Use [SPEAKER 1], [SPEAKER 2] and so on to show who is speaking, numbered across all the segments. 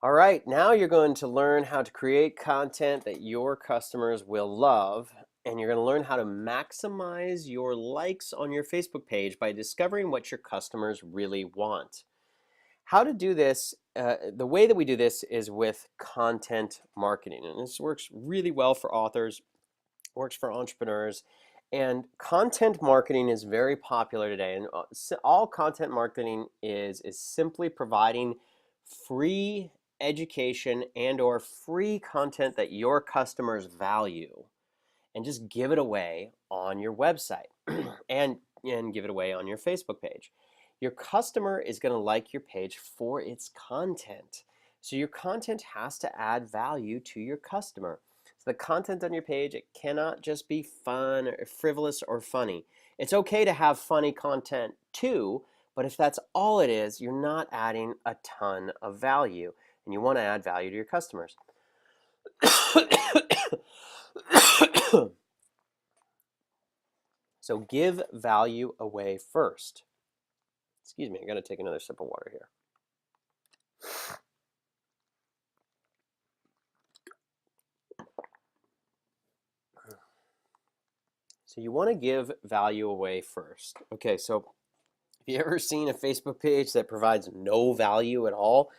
[SPEAKER 1] All right, now you're going to learn how to create content that your customers will love, and you're going to learn how to maximize your likes on your Facebook page by discovering what your customers really want. How to do this, the way that we do this is with content marketing, and this works really well for authors, works for entrepreneurs, and content marketing is very popular today. And all content marketing is simply providing free education and or free content that your customers value, and just give it away on your website and give it away on your Facebook page. Your customer is going to like your page for its content. So your content has to add value to your customer. So the content on your page, it cannot just be fun or frivolous or funny. It's okay to have funny content too, but if that's all it is, you're not adding a ton of value, and you want to add value to your customers. So give value away first. Excuse me, I gotta take another sip of water here. So you want to give value away first. Okay, so have you ever seen a Facebook page that provides no value at all?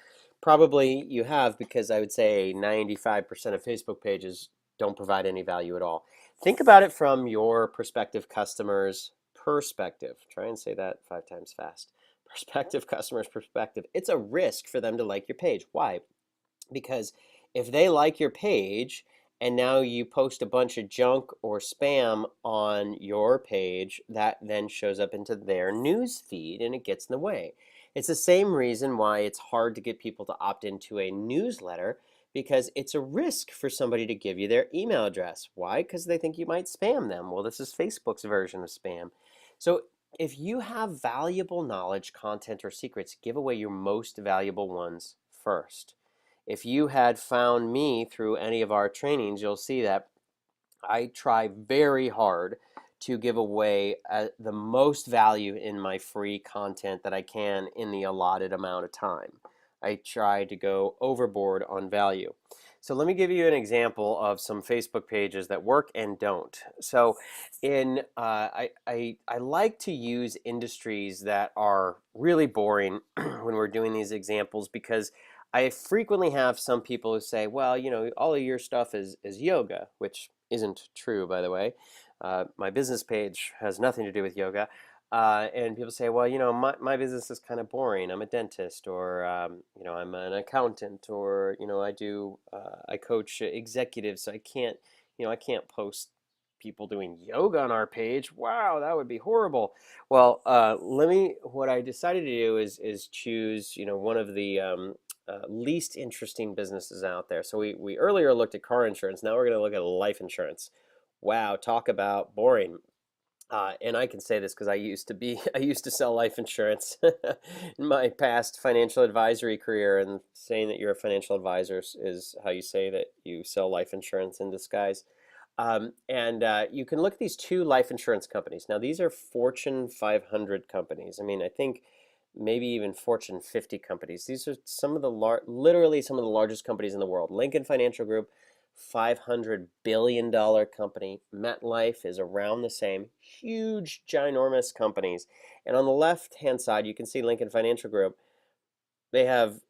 [SPEAKER 1] Probably you have, because I would say 95% of Facebook pages don't provide any value at all. Think about it from your prospective customer's perspective. Try and say that 5 times fast. Prospective customer's perspective. It's a risk for them to like your page. Why? Because if they like your page and now you post a bunch of junk or spam on your page, that then shows up into their news feed and it gets in the way. It's the same reason why it's hard to get people to opt into a newsletter, because it's a risk for somebody to give you their email address. Why? Because they think you might spam them. Well, this is Facebook's version of spam. So if you have valuable knowledge, content, or secrets, give away your most valuable ones first. If you had found me through any of our trainings, you'll see that I try very hard to give away the most value in my free content that I can in the allotted amount of time. I try to go overboard on value. So let me give you an example of some Facebook pages that work and don't. So I like to use industries that are really boring when we're doing these examples, because I frequently have some people who say, well, all of your stuff is yoga, which isn't true, by the way. My business page has nothing to do with yoga. And people say, well, my business is kind of boring. I'm a dentist, or, I'm an accountant, or, I coach executives. So I can't post people doing yoga on our page. Wow, that would be horrible. Well, what I decided to do is choose, one of the least interesting businesses out there. So we earlier looked at car insurance. Now we're going to look at life insurance. Wow, talk about boring. And I can say this because I used to sell life insurance in my past financial advisory career, and saying that you're a financial advisor is how you say that you sell life insurance in disguise. And you can look at these two life insurance companies. Now, these are Fortune 500 companies. I mean, I think maybe even Fortune 50 companies. These are literally some of the largest companies in the world. Lincoln Financial Group, $500 billion company. MetLife is around the same. Huge, ginormous companies. And on the left-hand side, you can see Lincoln Financial Group. They have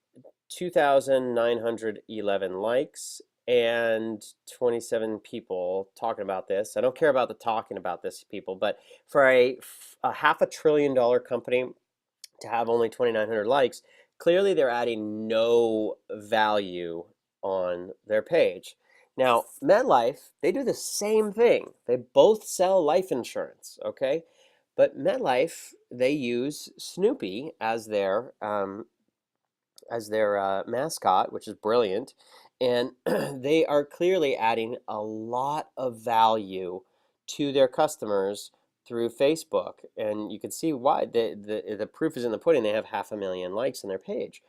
[SPEAKER 1] 2,911 likes and 27 people talking about this. I don't care about the talking about this people, but for a $500 billion company to have only 2,900 likes, clearly they're adding no value on their page. Now, MetLife, they do the same thing. They both sell life insurance, okay? But MetLife, they use Snoopy as their mascot, which is brilliant, and they are clearly adding a lot of value to their customers through Facebook, and you can see why. The proof is in the pudding. They have 500,000 likes on their page.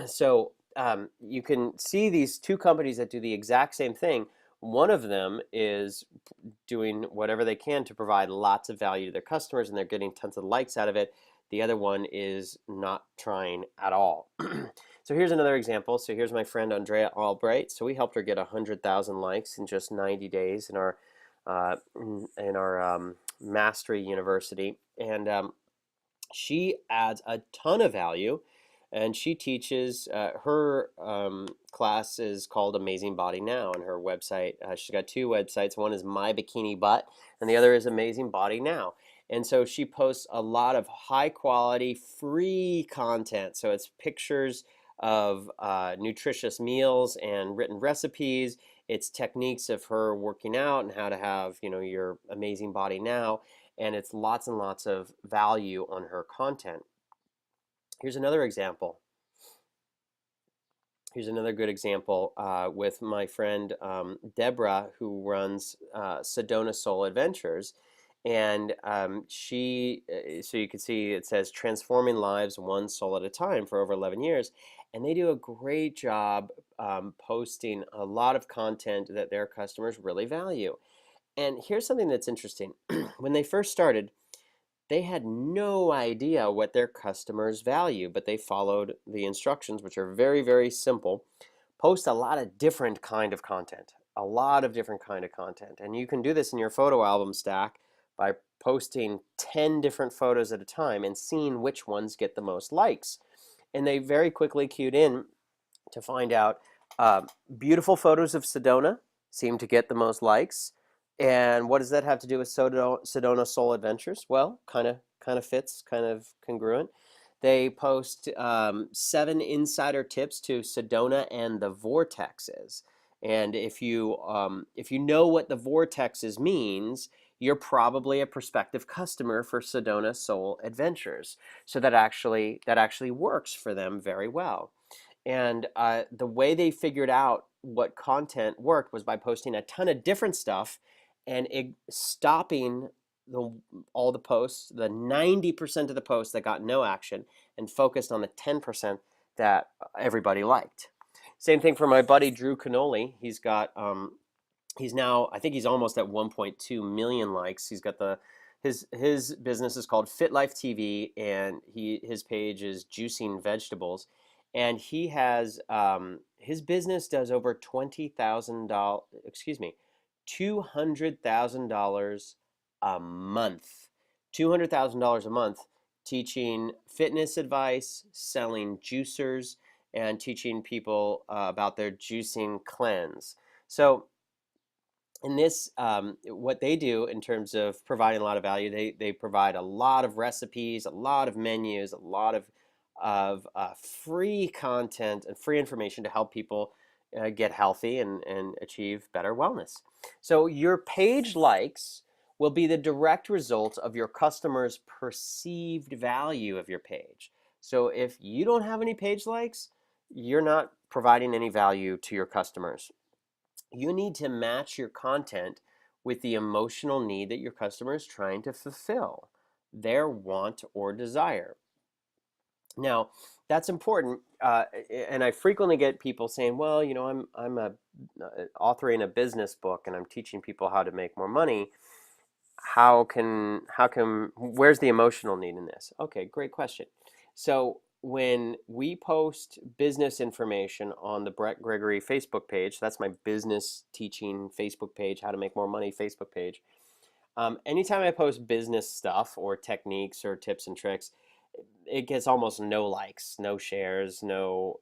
[SPEAKER 1] So you can see these two companies that do the exact same thing. One of them is doing whatever they can to provide lots of value to their customers, and they're getting tons of likes out of it. The other one is not trying at all. So here's another example. So here's my friend Andrea Albright. So we helped her get 100,000 likes in just 90 days in our Mastery University, and she adds a ton of value, and she teaches her class is called Amazing Body Now, and her website, she's got two websites. One is My Bikini Butt and the other is Amazing Body Now. And so she posts a lot of high quality free content, so it's pictures of nutritious meals and written recipes. It's techniques of her working out and how to have, you know, your amazing body now, and it's lots and lots of value on her content. Here's another example. Here's another good example with my friend Deborah, who runs Sedona Soul Adventures. And so you can see it says transforming lives one soul at a time for over 11 years. And they do a great job posting a lot of content that their customers really value. And here's something that's interesting. When they first started, they had no idea what their customers value, but they followed the instructions, which are very, very simple. Post a lot of different kind of content, a lot of different kind of content. And you can do this in your photo album stack by posting 10 different photos at a time and seeing which ones get the most likes. And they very quickly cued in to find out beautiful photos of Sedona seem to get the most likes. And what does that have to do with Sedona Soul Adventures? Well, kind of fits, kind of congruent. They post 7 insider tips to Sedona and the vortexes. And if you know what the vortexes means, you're probably a prospective customer for Sedona Soul Adventures. So that actually works for them very well. And the way they figured out what content worked was by posting a ton of different stuff and stopping all the posts, the 90% of the posts that got no action, and focused on the 10% that everybody liked. Same thing for my buddy Drew Canoli. He's got he's now, I think he's almost at 1.2 million likes. He's got his business is called Fit Life TV, and his page is Juicing Vegetables, and he has his business does over $20,000, excuse me, $200,000 a month. $200,000 a month teaching fitness advice, selling juicers, and teaching people about their juicing cleanse. So in this, what they do in terms of providing a lot of value, they provide a lot of recipes, a lot of menus, a lot of free content and free information to help people get healthy and achieve better wellness. So your page likes will be the direct result of your customers' perceived value of your page. So if you don't have any page likes, you're not providing any value to your customers. You need to match your content with the emotional need that your customer is trying to fulfill, their want or desire. Now, that's important, and I frequently get people saying, "Well, you know, I'm authoring a business book, and I'm teaching people how to make more money. Where's the emotional need in this?" Okay, great question. So when we post business information on the Brett Gregory Facebook page, that's my business teaching Facebook page, how to make more money Facebook page. Anytime I post business stuff or techniques or tips and tricks, it gets almost no likes, no shares, no,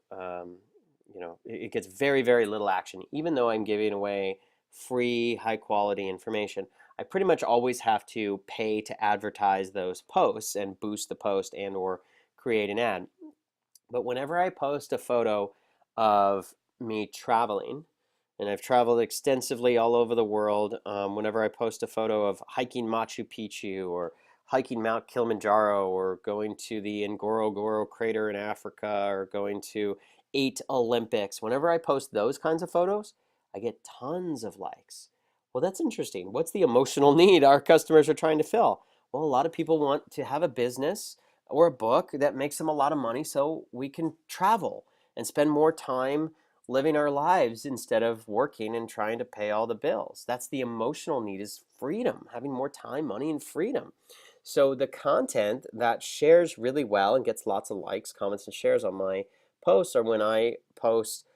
[SPEAKER 1] it gets very, very little action. Even though I'm giving away free, high quality information, I pretty much always have to pay to advertise those posts and boost the post and or create an ad. But whenever I post a photo of me traveling, and I've traveled extensively all over the world, whenever I post a photo of hiking Machu Picchu or hiking Mount Kilimanjaro or going to the Ngorongoro crater in Africa or going to 8 Olympics, whenever I post those kinds of photos, I get tons of likes. Well, that's interesting. What's the emotional need our customers are trying to fill? Well, a lot of people want to have a business or a book that makes them a lot of money so we can travel and spend more time living our lives instead of working and trying to pay all the bills. That's the emotional need, is freedom, having more time, money, and freedom. So the content that shares really well and gets lots of likes, comments, and shares on my posts are when I post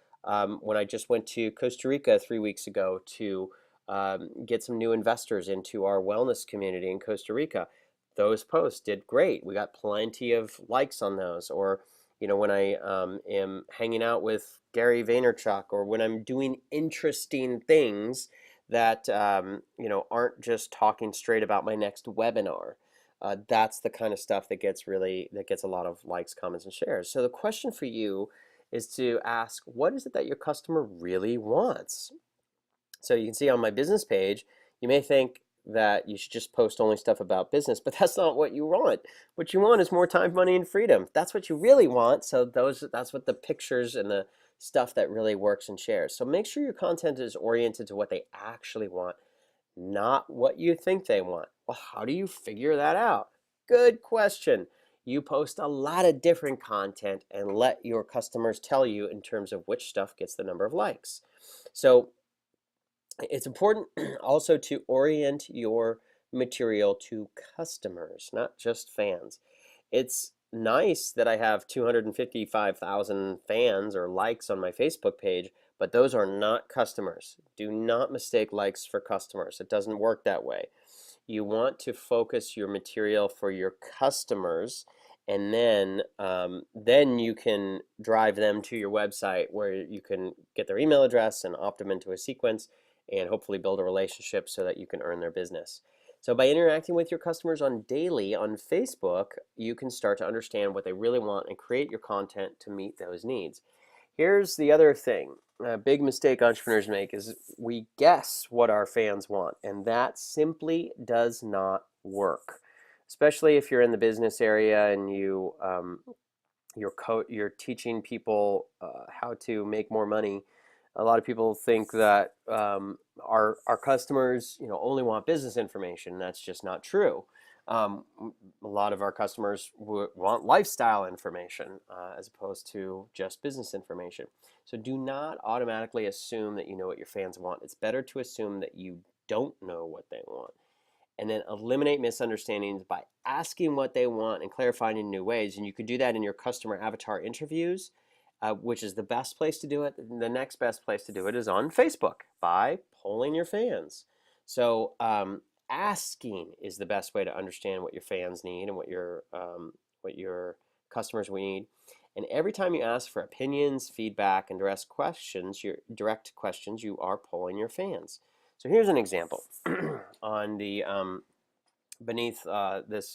[SPEAKER 1] when I just went to Costa Rica 3 weeks ago to get some new investors into our wellness community in Costa Rica. Those posts did great. We got plenty of likes on those. Or, when I am hanging out with Gary Vaynerchuk, or when I'm doing interesting things that aren't just talking straight about my next webinar. That's the kind of stuff that gets a lot of likes, comments, and shares. So the question for you is to ask, what is it that your customer really wants? So you can see on my business page, you may think that you should just post only stuff about business, but that's not what you want. What you want is more time, money, and freedom. That's what you really want. So that's what the pictures and the stuff that really works and shares. So make sure your content is oriented to what they actually want, not what you think they want. Well, how do you figure that out? Good question. You post a lot of different content and let your customers tell you in terms of which stuff gets the number of likes. So it's important also to orient your material to customers, not just fans. It's nice that I have 255,000 fans or likes on my Facebook page, but those are not customers. Do not mistake likes for customers. It doesn't work that way. You want to focus your material for your customers, and then you can drive them to your website where you can get their email address and opt them into a sequence and hopefully build a relationship so that you can earn their business. So by interacting with your customers daily on Facebook, you can start to understand what they really want and create your content to meet those needs. Here's the other thing. A big mistake entrepreneurs make is we guess what our fans want, and that simply does not work. Especially if you're in the business area and you're teaching people how to make more money. A lot of people think that our customers, only want business information. That's just not true. A lot of our customers want lifestyle information as opposed to just business information. So do not automatically assume that you know what your fans want. It's better to assume that you don't know what they want. And then eliminate misunderstandings by asking what they want and clarifying in new ways. And you could do that in your customer avatar interviews, which is the best place to do it. The next best place to do it is on Facebook by polling your fans. So asking is the best way to understand what your fans need and what your customers need. And every time you ask for opinions, feedback, and direct questions, you are polling your fans. So here's an example on the beneath the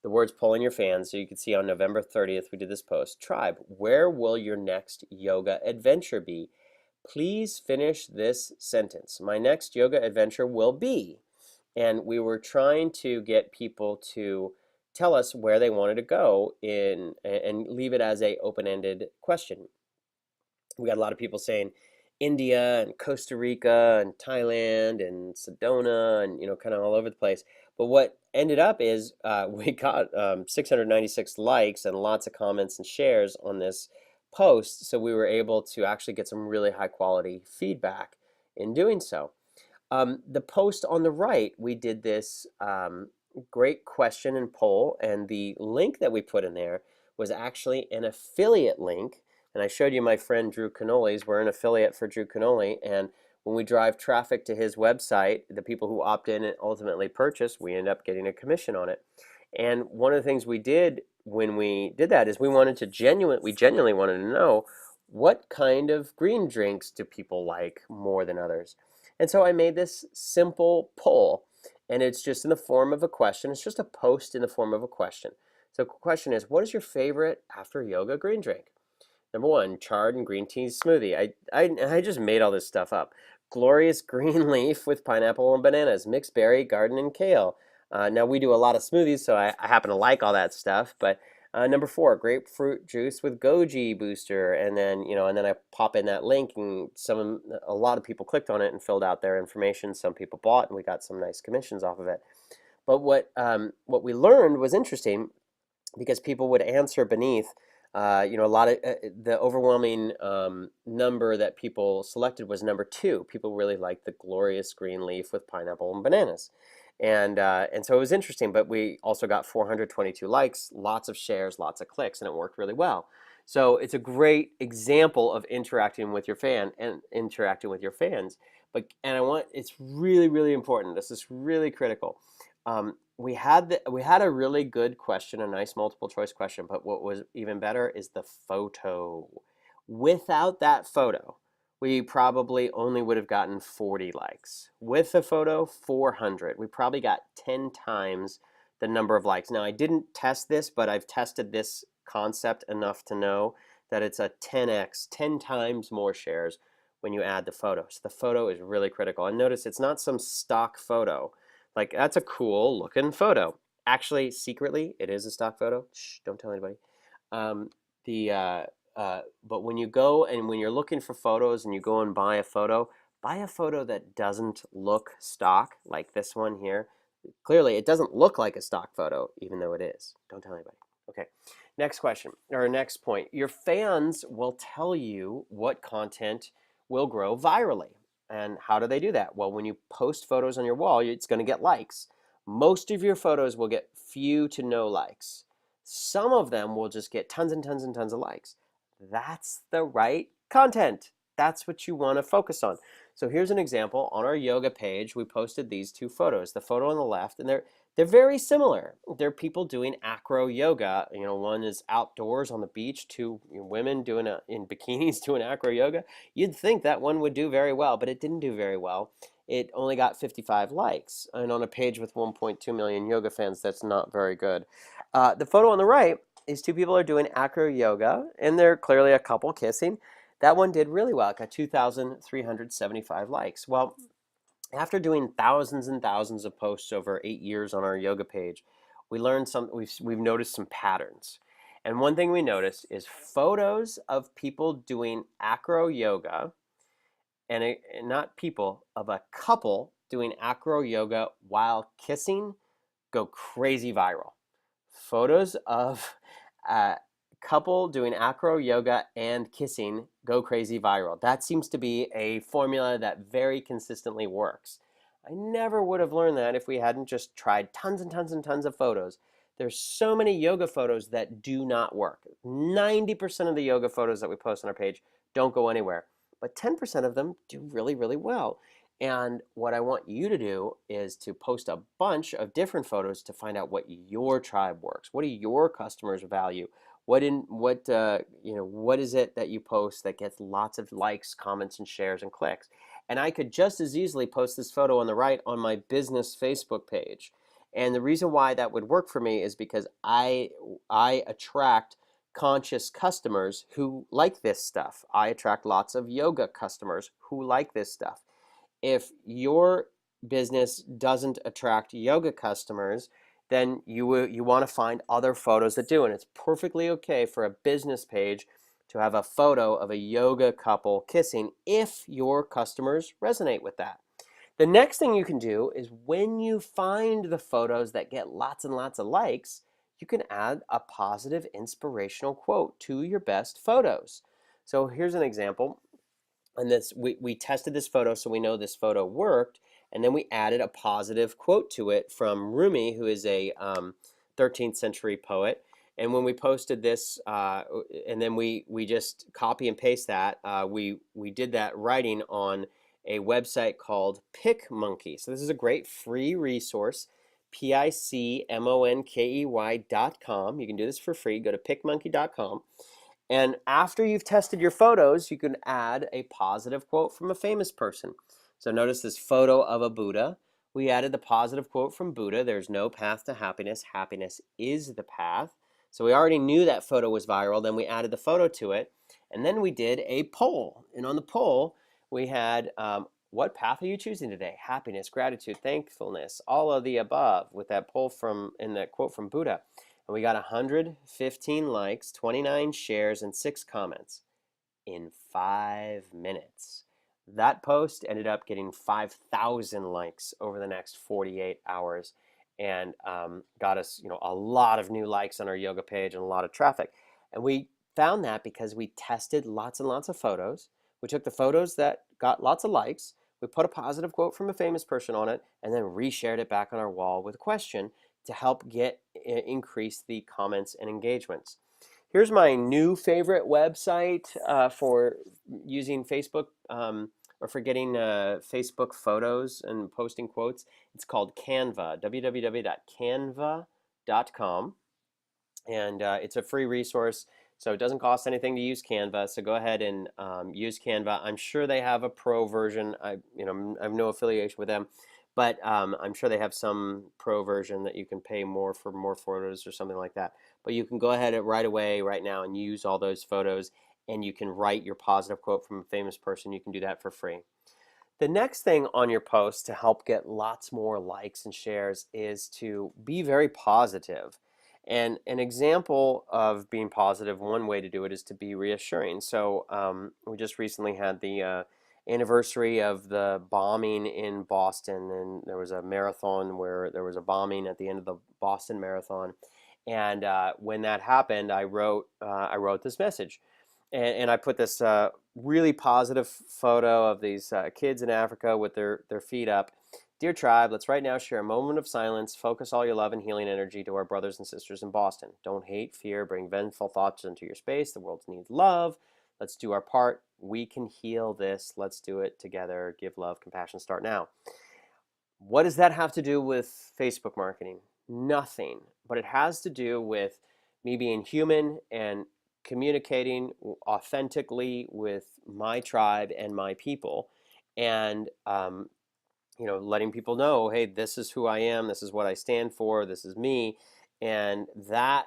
[SPEAKER 1] words polling your fans. So you can see on November 30th we did this post. Tribe, where will your next yoga adventure be? Please finish this sentence. My next yoga adventure will be. And we were trying to get people to tell us where they wanted to go and leave it as a open-ended question. We got a lot of people saying India and Costa Rica and Thailand and Sedona and kind of all over the place. But what ended up is we got 696 likes and lots of comments and shares on this post. So we were able to actually get some really high quality feedback in doing so. The post on the right, we did this great question and poll, and the link that we put in there was actually an affiliate link. And I showed you my friend Drew Canoli's. We're an affiliate for Drew Canoli, and when we drive traffic to his website, the people who opt in and ultimately purchase, we end up getting a commission on it. And one of the things we did when we did that is we genuinely wanted to know what kind of green drinks do people like more than others. And so I made this simple poll, and it's just in the form of a question. It's just a post in the form of a question. So the question is, what is your favorite after yoga green drink? Number one, chard and green tea smoothie. I just made all this stuff up. Glorious green leaf with pineapple and bananas. Mixed berry, garden, and kale. Now we do a lot of smoothies, so I happen to like all that stuff. But number four, grapefruit juice with goji booster, and then I pop in that link, and a lot of people clicked on it and filled out their information. Some people bought, and we got some nice commissions off of it. But what we learned was interesting, because people would answer beneath. A lot of the overwhelming number that people selected was number two. People really liked the glorious green leaf with pineapple and bananas. And so it was interesting, but we also got 422 likes, lots of shares, lots of clicks, and it worked really well. So it's a great example of interacting with your fan and interacting with your fans. It's really, really important. This is really critical. We had a really good question, a nice multiple choice question, but what was even better is the photo. Without that photo, we probably only would have gotten 40 likes. With the photo, 400. We probably got 10 times the number of likes. Now, I didn't test this, but I've tested this concept enough to know that it's a 10x, 10 times more shares when you add the photo. So the photo is really critical. And notice it's not some stock photo. Like, that's a cool looking photo. Actually, secretly, it is a stock photo. Shh, don't tell anybody. Um, the but when you go and when you're looking for photos and you go and buy a photo that doesn't look stock, like this one here. Clearly, it doesn't look like a stock photo, even though it is. Don't tell anybody. Okay, next question, or next point. Your fans will tell you what content will grow virally. And how do they do that? Well, when you post photos on your wall, it's going to get likes. Most of your photos will get few to no likes. Some of them will just get tons and tons and tons of likes. That's the right content. That's what you want to focus on. So here's an example. On our yoga page, we posted these two photos. The photo on the left, and they're very similar. They're people doing acro yoga. You know, one is outdoors on the beach, two women doing in bikinis doing acro yoga. You'd think that one would do very well, but it didn't do very well. It only got 55 likes. And on a page with 1.2 million yoga fans, that's not very good. The photo on the right is two people are doing acro yoga, and they're clearly a couple kissing. That one did really well. It got 2,375 likes. Well, after doing thousands and thousands of posts over 8 years on our yoga page, we learned we've noticed some patterns. And one thing we noticed is photos of people doing acro yoga, and not people, of a couple doing acro yoga while kissing go crazy viral. Photos of a couple doing acro yoga and kissing go crazy viral. That seems to be a formula that very consistently works. I never would have learned that if we hadn't just tried tons and tons and tons of photos. There's so many yoga photos that do not work. 90% of the yoga photos that we post on our page don't go anywhere, but 10% of them do really, really well. And what I want you to do is to post a bunch of different photos to find out what your tribe works. What do your customers value? What is it that you post that gets lots of likes, comments, and shares and clicks? And I could just as easily post this photo on the right on my business Facebook page. And the reason why that would work for me is because I attract conscious customers who like this stuff. I attract lots of yoga customers who like this stuff. If your business doesn't attract yoga customers, then you want to find other photos that do. And it's perfectly okay for a business page to have a photo of a yoga couple kissing if your customers resonate with that. The next thing you can do is when you find the photos that get lots and lots of likes, you can add a positive inspirational quote to your best photos. So here's an example. And we tested this photo, so we know this photo worked, and then we added a positive quote to it from Rumi, who is a 13th century poet. And when we posted this, and then we just copy and paste that, we did that writing on a website called PicMonkey. So this is a great free resource, PICMONKEY.com. You can do this for free. Go to PicMonkey.com. And after you've tested your photos, you can add a positive quote from a famous person. So notice this photo of a Buddha. We added the positive quote from Buddha. There's no path to happiness. Happiness is the path. So we already knew that photo was viral. Then we added the photo to it. And then we did a poll. And on the poll, we had, what path are you choosing today? Happiness, gratitude, thankfulness, all of the above, with that poll and that quote from Buddha. And we got 115 likes, 29 shares, and 6 comments in 5 minutes. That post ended up getting 5,000 likes over the next 48 hours and got us, a lot of new likes on our yoga page and a lot of traffic. And we found that because we tested lots and lots of photos. We took the photos that got lots of likes, we put a positive quote from a famous person on it, and then reshared it back on our wall with a question to help increase the comments and engagements. Here's my new favorite website for using Facebook or for getting Facebook photos and posting quotes. It's called Canva, www.canva.com. And it's a free resource, so it doesn't cost anything to use Canva. So go ahead and use Canva. I'm sure they have a pro version. I have no affiliation with them, but I'm sure they have some pro version that you can pay more for more photos or something like that. But you can go ahead and right away, right now, and use all those photos, and you can write your positive quote from a famous person. You can do that for free. The next thing on your post to help get lots more likes and shares is to be very positive. And an example of being positive, one way to do it is to be reassuring. So we just recently had the anniversary of the bombing in Boston, and there was a marathon where there was a bombing at the end of the Boston Marathon. And when that happened, I wrote this message. And I put this really positive photo of these kids in Africa with their feet up. Dear tribe, let's right now share a moment of silence. Focus all your love and healing energy to our brothers and sisters in Boston. Don't hate, fear, bring vengeful thoughts into your space. The world needs love. Let's do our part. We can heal this. Let's do it together. Give love, compassion. Start now. What does that have to do with Facebook marketing? Nothing. But it has to do with me being human and communicating authentically with my tribe and my people, and letting people know, hey, this is who I am, this is what I stand for, this is me, and that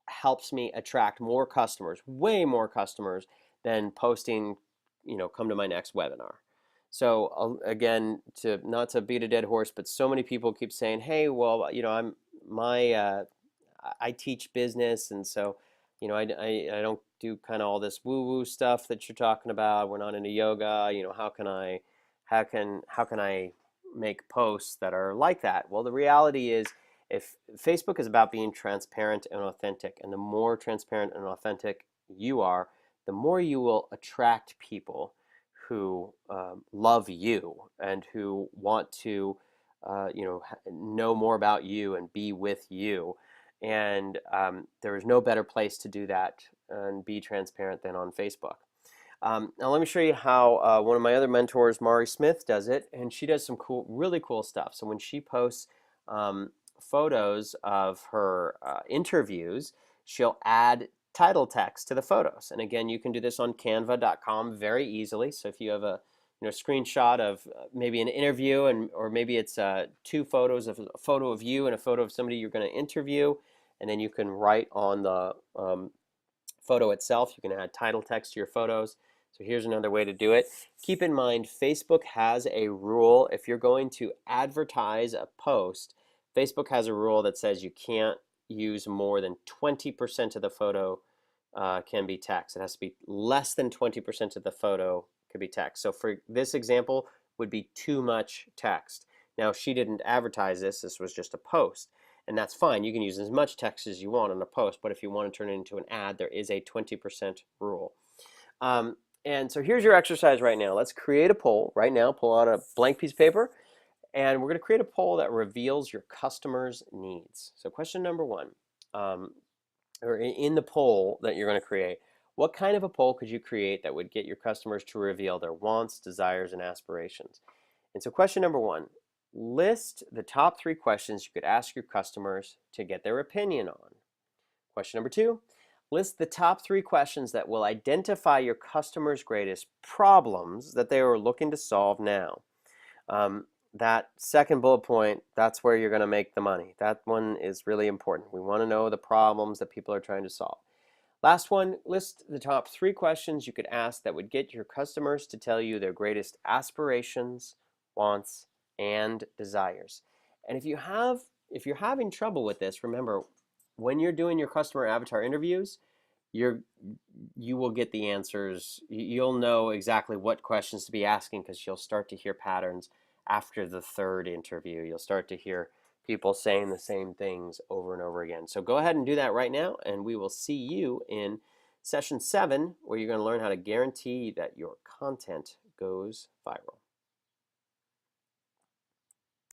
[SPEAKER 1] helps me attract more customers, way more customers than posting, come to my next webinar. So again, to not to beat a dead horse, but so many people keep saying, hey, well, I teach business, and so I don't do kind of all this woo-woo stuff that you're talking about. We're not into yoga. How can I make posts that are like that? Well, the reality is, if Facebook is about being transparent and authentic, and the more transparent and authentic you are, the more you will attract people who love you and who want to know more about you and be with you. And there is no better place to do that and be transparent than on Facebook. Now let me show you how one of my other mentors, Mari Smith, does it, and she does some really cool stuff. So when she posts photos of her interviews, she'll add title text to the photos. And again, you can do this on canva.com very easily. So if you have a screenshot of maybe an interview, or maybe it's two photos, of a photo of you and a photo of somebody you're going to interview, and then you can write on the photo itself. You can add title text to your photos. So here's another way to do it. Keep in mind, Facebook has a rule. If you're going to advertise a post, Facebook has a rule that says you can't use more than 20% of the photo can be text. It has to be less than 20% of the photo could be text. So for this example, would be too much text. Now, she didn't advertise this. This was just a post. And that's fine. You can use as much text as you want on a post, but if you want to turn it into an ad, there is a 20% rule. And so here's your exercise right now. Let's create a poll right now. Pull out a blank piece of paper, and we're going to create a poll that reveals your customers' needs. So question number one, or in the poll that you're going to create, what kind of a poll could you create that would get your customers to reveal their wants, desires, and aspirations? And so question number one, list the top 3 questions you could ask your customers to get their opinion on. Question number 2, list the top 3 questions that will identify your customers' greatest problems that they are looking to solve now. That second bullet point, that's where you're going to make the money. That one is really important. We want to know the problems that people are trying to solve. Last one, list the top 3 questions you could ask that would get your customers to tell you their greatest aspirations, wants, and desires. And if you're having trouble with this, remember, when you're doing your customer avatar interviews, you will get the answers. You'll know exactly what questions to be asking, because you'll start to hear patterns after the 3rd interview. You'll start to hear people saying the same things over and over again. So go ahead and do that right now, and we will see you in session 7, where you're going to learn how to guarantee that your content goes viral.